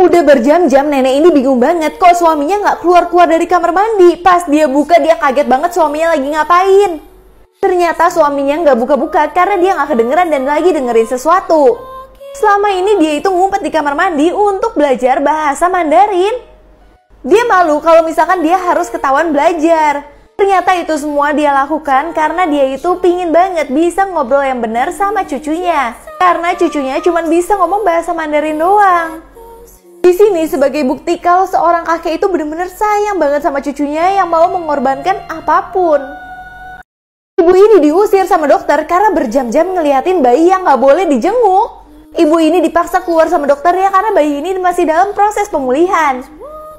Udah berjam-jam nenek ini bingung banget kok suaminya nggak keluar-keluar dari kamar mandi. Pas dia buka dia kaget banget suaminya lagi ngapain. Ternyata suaminya nggak buka-buka karena dia nggak kedengeran dan lagi dengerin sesuatu. Selama ini dia itu ngumpet di kamar mandi untuk belajar bahasa Mandarin. Dia malu kalau misalkan dia harus ketahuan belajar. Ternyata itu semua dia lakukan karena dia itu pingin banget bisa ngobrol yang benar sama cucunya. Karena cucunya cuma bisa ngomong bahasa Mandarin doang. Di sini sebagai bukti kalau seorang kakek itu benar-benar sayang banget sama cucunya yang mau mengorbankan apapun. Ibu ini diusir sama dokter karena berjam-jam ngeliatin bayi yang nggak boleh dijenguk. Ibu ini dipaksa keluar sama dokternya karena bayi ini masih dalam proses pemulihan.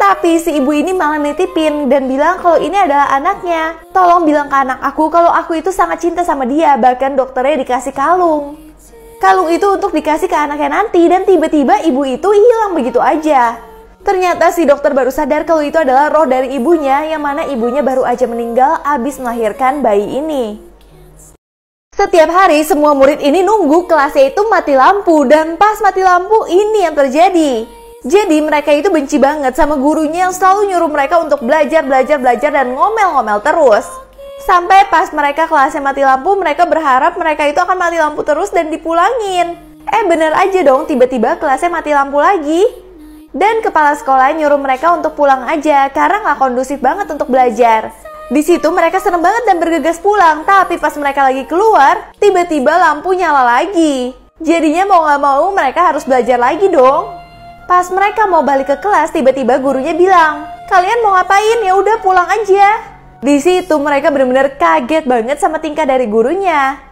Tapi si ibu ini malah nitipin dan bilang kalau ini adalah anaknya. Tolong bilang ke anak aku kalau aku itu sangat cinta sama dia. Bahkan dokternya dikasih kalung. Kalung itu untuk dikasih ke anaknya nanti. Dan tiba-tiba ibu itu hilang begitu aja. Ternyata si dokter baru sadar kalau itu adalah roh dari ibunya. Yang mana ibunya baru aja meninggal abis melahirkan bayi ini. Setiap hari semua murid ini nunggu kelasnya itu mati lampu. Dan pas mati lampu ini yang terjadi. Jadi mereka itu benci banget sama gurunya yang selalu nyuruh mereka untuk belajar dan ngomel-ngomel terus. Sampai pas mereka kelasnya mati lampu, mereka berharap mereka itu akan mati lampu terus dan dipulangin. Bener aja dong, tiba-tiba kelasnya mati lampu lagi. Dan kepala sekolah nyuruh mereka untuk pulang aja karena nggak kondusif banget untuk belajar. Di situ mereka seneng banget dan bergegas pulang, tapi pas mereka lagi keluar, tiba-tiba lampu nyala lagi. Jadinya mau nggak mau mereka harus belajar lagi dong. Pas mereka mau balik ke kelas, tiba-tiba gurunya bilang, "Kalian mau ngapain? Ya udah pulang aja." Di situ mereka benar-benar kaget banget sama tingkah dari gurunya.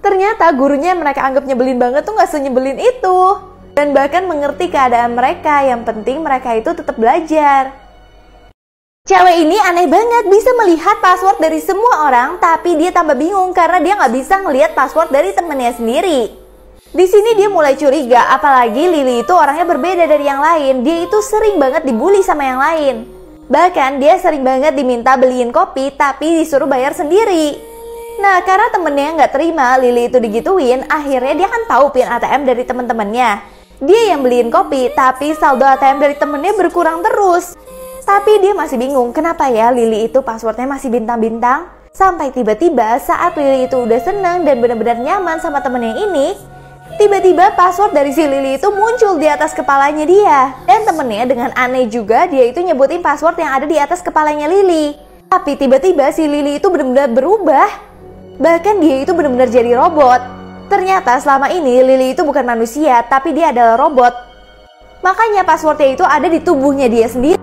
Ternyata gurunya yang mereka anggap nyebelin banget tuh nggak senyebelin itu. Dan bahkan mengerti keadaan mereka, yang penting mereka itu tetap belajar. Cewek ini aneh banget, bisa melihat password dari semua orang, tapi dia tambah bingung karena dia nggak bisa ngelihat password dari temennya sendiri. Di sini dia mulai curiga, apalagi Lily itu orangnya berbeda dari yang lain. Dia itu sering banget dibully sama yang lain. Bahkan dia sering banget diminta beliin kopi, tapi disuruh bayar sendiri. Nah, karena temennya nggak terima Lily itu digituin, akhirnya dia kan tahu pin ATM dari temen-temennya. Dia yang beliin kopi, tapi saldo ATM dari temennya berkurang terus. Tapi dia masih bingung, kenapa ya Lily itu passwordnya masih bintang-bintang? Sampai tiba-tiba saat Lily itu udah seneng dan benar-benar nyaman sama temennya ini, tiba-tiba password dari si Lily itu muncul di atas kepalanya dia. Dan temennya dengan aneh juga dia itu nyebutin password yang ada di atas kepalanya Lily. Tapi tiba-tiba si Lily itu benar-benar berubah. Bahkan dia itu benar-benar jadi robot. Ternyata selama ini Lily itu bukan manusia, tapi dia adalah robot. Makanya passwordnya itu ada di tubuhnya dia sendiri.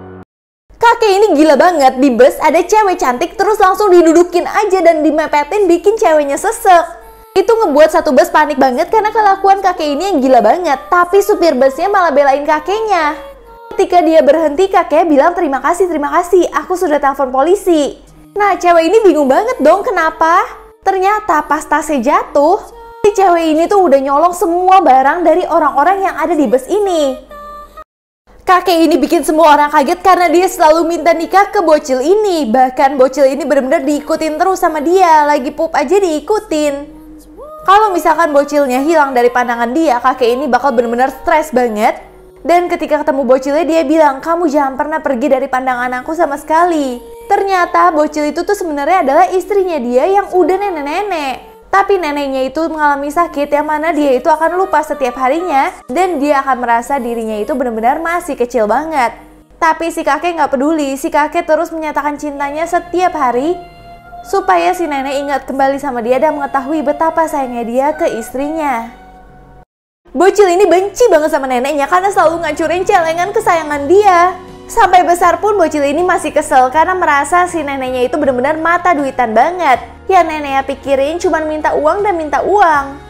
Kakek ini gila banget, di bus ada cewek cantik terus langsung didudukin aja dan dimepetin bikin ceweknya sesek. Itu ngebuat satu bus panik banget karena kelakuan kakek ini yang gila banget. Tapi supir busnya malah belain kakeknya. Ketika dia berhenti, kakek bilang terima kasih, aku sudah telepon polisi. Nah, cewek ini bingung banget dong kenapa. Ternyata pas tasnya jatuh, si cewek ini tuh udah nyolong semua barang dari orang-orang yang ada di bus ini. Kakek ini bikin semua orang kaget karena dia selalu minta nikah ke bocil ini. Bahkan bocil ini benar-benar diikutin terus sama dia, lagi pup aja diikutin. Kalau misalkan bocilnya hilang dari pandangan dia, kakek ini bakal benar-benar stres banget. Dan ketika ketemu bocilnya dia bilang, "Kamu jangan pernah pergi dari pandangan aku sama sekali." Ternyata bocil itu tuh sebenarnya adalah istrinya dia yang udah nenek-nenek. Tapi neneknya itu mengalami sakit yang mana dia itu akan lupa setiap harinya. Dan dia akan merasa dirinya itu benar-benar masih kecil banget. Tapi si kakek nggak peduli, si kakek terus menyatakan cintanya setiap hari. Supaya si nenek ingat kembali sama dia dan mengetahui betapa sayangnya dia ke istrinya. Bocil ini benci banget sama neneknya karena selalu ngancurin celengan kesayangan dia. Sampai besar pun bocil ini masih kesel karena merasa si neneknya itu benar-benar mata duitan banget. Yang neneknya pikirin cuma minta uang dan minta uang.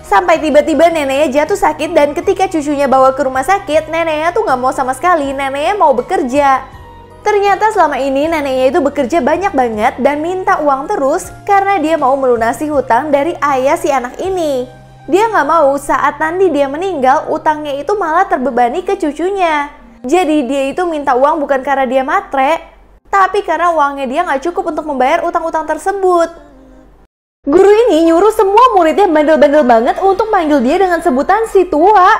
Sampai tiba-tiba neneknya jatuh sakit dan ketika cucunya bawa ke rumah sakit, neneknya tuh gak mau sama sekali, neneknya mau bekerja. Ternyata selama ini neneknya itu bekerja banyak banget dan minta uang terus karena dia mau melunasi hutang dari ayah si anak ini. Dia nggak mau saat nanti dia meninggal utangnya itu malah terbebani ke cucunya. Jadi dia itu minta uang bukan karena dia matre, tapi karena uangnya dia nggak cukup untuk membayar utang-utang tersebut. Guru ini nyuruh semua muridnya bandel-bandel banget untuk manggil dia dengan sebutan si tua.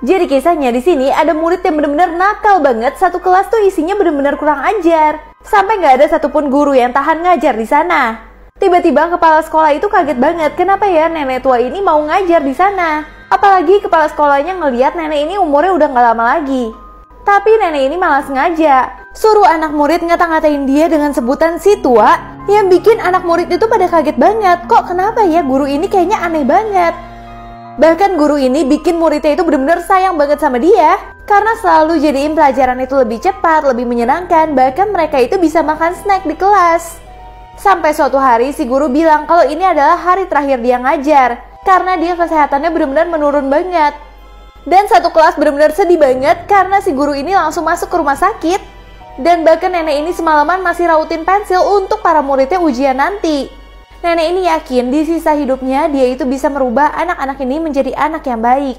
Jadi kisahnya di sini ada murid yang benar-benar nakal banget, satu kelas tuh isinya benar-benar kurang ajar. Sampai nggak ada satupun guru yang tahan ngajar di sana. Tiba-tiba kepala sekolah itu kaget banget, kenapa ya nenek tua ini mau ngajar di sana? Apalagi kepala sekolahnya ngelihat nenek ini umurnya udah nggak lama lagi. Tapi nenek ini malah sengaja suruh anak murid ngata-ngatain dia dengan sebutan si tua, yang bikin anak murid itu pada kaget banget. Kok kenapa ya guru ini kayaknya aneh banget? Bahkan guru ini bikin muridnya itu benar-benar sayang banget sama dia, karena selalu jadiin pelajaran itu lebih cepat, lebih menyenangkan, bahkan mereka itu bisa makan snack di kelas. Sampai suatu hari si guru bilang kalau ini adalah hari terakhir dia ngajar, karena dia kesehatannya benar-benar menurun banget. Dan satu kelas benar-benar sedih banget karena si guru ini langsung masuk ke rumah sakit. Dan bahkan nenek ini semalaman masih rautin pensil untuk para muridnya ujian nanti. Nenek ini yakin di sisa hidupnya dia itu bisa merubah anak-anak ini menjadi anak yang baik.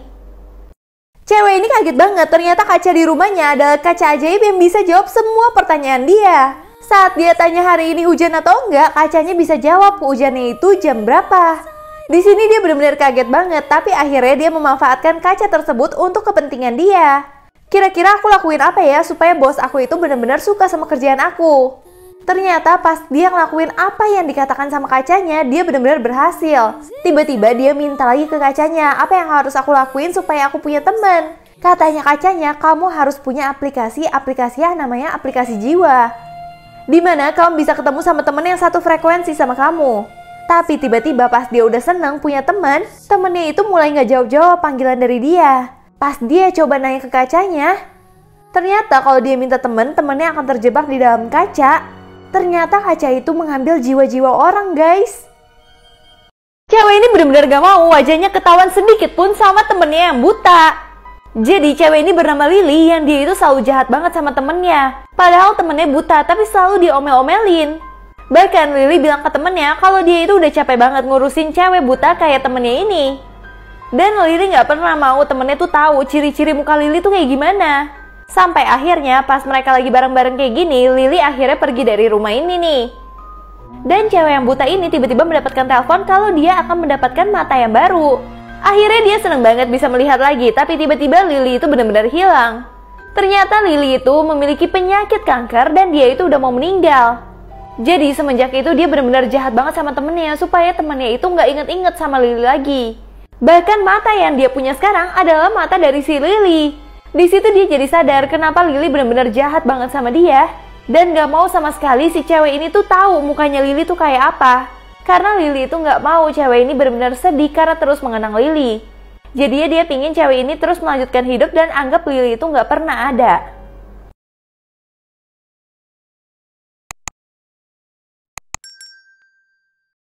Cewek ini kaget banget, ternyata kaca di rumahnya adalah kaca ajaib yang bisa jawab semua pertanyaan dia. Saat dia tanya hari ini hujan atau enggak, kacanya bisa jawab hujannya itu jam berapa. Di sini dia benar-benar kaget banget, tapi akhirnya dia memanfaatkan kaca tersebut untuk kepentingan dia. Kira-kira aku lakuin apa ya supaya bos aku itu benar-benar suka sama kerjaan aku? Ternyata pas dia ngelakuin apa yang dikatakan sama kacanya, dia benar-benar berhasil. Tiba-tiba dia minta lagi ke kacanya, apa yang harus aku lakuin supaya aku punya teman? Katanya kacanya, kamu harus punya aplikasi yang namanya aplikasi jiwa. Dimana kamu bisa ketemu sama temen yang satu frekuensi sama kamu. Tapi tiba-tiba pas dia udah seneng punya teman, temennya itu mulai gak jawab-jawab panggilan dari dia. Pas dia coba nanya ke kacanya, ternyata kalau dia minta temen, temennya akan terjebak di dalam kaca. Ternyata kaca itu mengambil jiwa-jiwa orang, guys. Cewek ini benar-benar gak mau wajahnya ketahuan sedikit pun sama temennya yang buta. Jadi cewek ini bernama Lily yang dia itu selalu jahat banget sama temennya. Padahal temennya buta tapi selalu diomel-omelin. Bahkan Lily bilang ke temennya kalau dia itu udah capek banget ngurusin cewek buta kayak temennya ini. Dan Lily gak pernah mau temennya tuh tahu ciri-ciri muka Lily tuh kayak gimana. Sampai akhirnya pas mereka lagi bareng-bareng kayak gini, Lily akhirnya pergi dari rumah ini nih. Dan cewek yang buta ini tiba-tiba mendapatkan telepon kalau dia akan mendapatkan mata yang baru. Akhirnya dia seneng banget bisa melihat lagi, tapi tiba-tiba Lily itu benar-benar hilang. Ternyata Lily itu memiliki penyakit kanker dan dia itu udah mau meninggal. Jadi semenjak itu dia benar-benar jahat banget sama temennya supaya temennya itu nggak inget-inget sama Lily lagi. Bahkan mata yang dia punya sekarang adalah mata dari si Lily. Di situ dia jadi sadar kenapa Lily benar-benar jahat banget sama dia dan gak mau sama sekali si cewek ini tuh tahu mukanya Lily tuh kayak apa. Karena Lily itu gak mau cewek ini benar-benar sedih karena terus mengenang Lily. Jadinya dia pingin cewek ini terus melanjutkan hidup dan anggap Lily itu gak pernah ada.